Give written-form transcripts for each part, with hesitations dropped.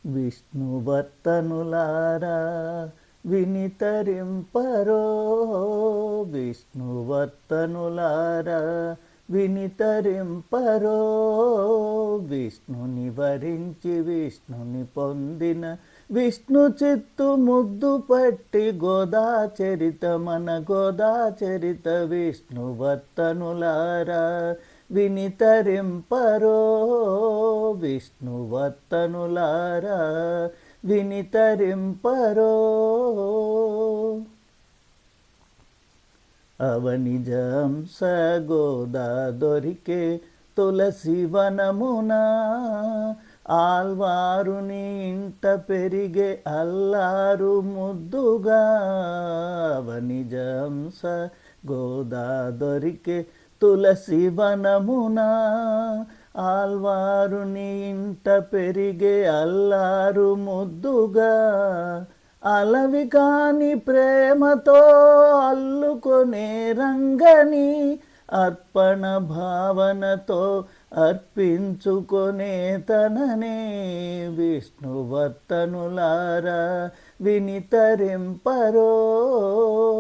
విష్ణువర్తనులారా వినితరింపరో, విష్ణువర్తనులారా వినితరింపరో. విష్ణుని వరించి విష్ణుని పొందిన విష్ణు చిత్తు ముద్దు పట్టి గోదా చరిత మన గోదా చరిత. విష్ణువర్తనులారా వినితరింపరో, విష్ణువర్తనులారా వినితరింపరో. అవనిజంస గోదా దొరికే తులసి వనమున, ఆల్వారుని ఇంట పెరిగే అల్లారు ముద్దుగా. అవనిజంస గోదా దొరికే తులసి వనమున, ఆల్వారుని ఇంట పెరిగే అల్లారు ముద్దుగా. అలవి కాని ప్రేమతో అల్లుకొనే రంగని, అర్పణ భావనతో అర్పించుకొనే తననే. విష్ణువర్తనులారా వినితరింపరో,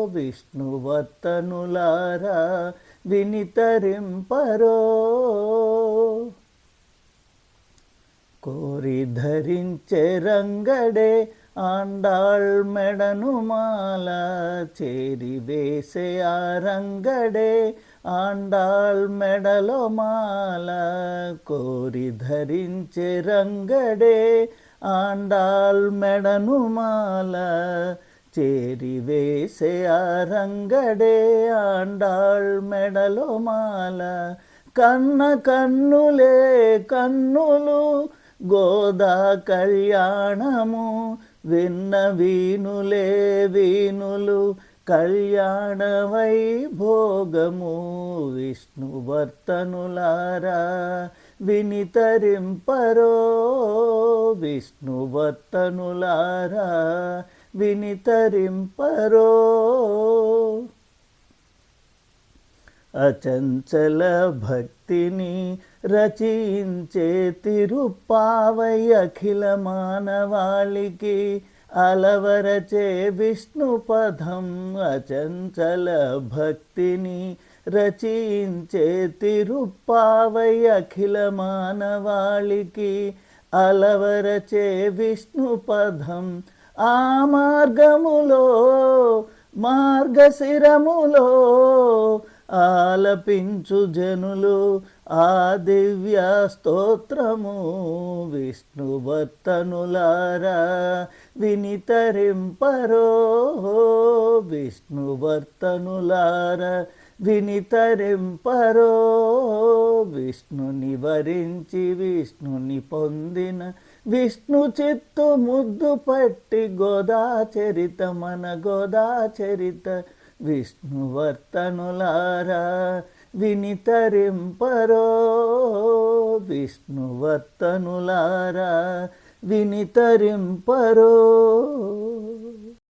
విష్ణువర్తనులారా వినితరింపరో. కోరి ధరించే రంగడే ఆండాళ్ మెడను మాల, చేరి వేసే ఆ రంగడే ఆండాళ్ మెడలో మాల. కోరి ధరించే రంగడే ఆండాళ్ మెడను మాల, చేరి వేసే ఆ రంగడే ఆండాళ్ మెడలో మాల. కన్న కన్నులే కన్నులు గోదా కళ్యాణము, విన్న వీనులే వీనులు కళ్యాణ వైభోగము. విష్ణువర్తనులారా వినితరింపరో, విష్ణువర్తనులారా వినితరింపరో. అచంచల భక్తిని రచించే తిరుప్పావై అఖిల మానవాళికి అలవరచే విష్ణు పదం. అచంచల భక్తిని రచించే తిరుప్పావై అఖిల మానవాళికి అలవరచే విష్ణు పదం. ఆ మార్గములో మార్గశిరములో ఆలపించు జనులు ఆ దివ్య స్తోత్రము. విష్ణువర్తనులారా వినితరింపరో, విష్ణువర్తనులారా వినితరింపరో. విష్ణుని వరించి విష్ణుని పొందిన విష్ణు చిత్తు ముద్దు పట్టి గోదా చరిత మన గోదా చరిత. విష్ణువర్తనులారా వినితరింపరో, విష్ణువర్తనులారా వినితరింపరో.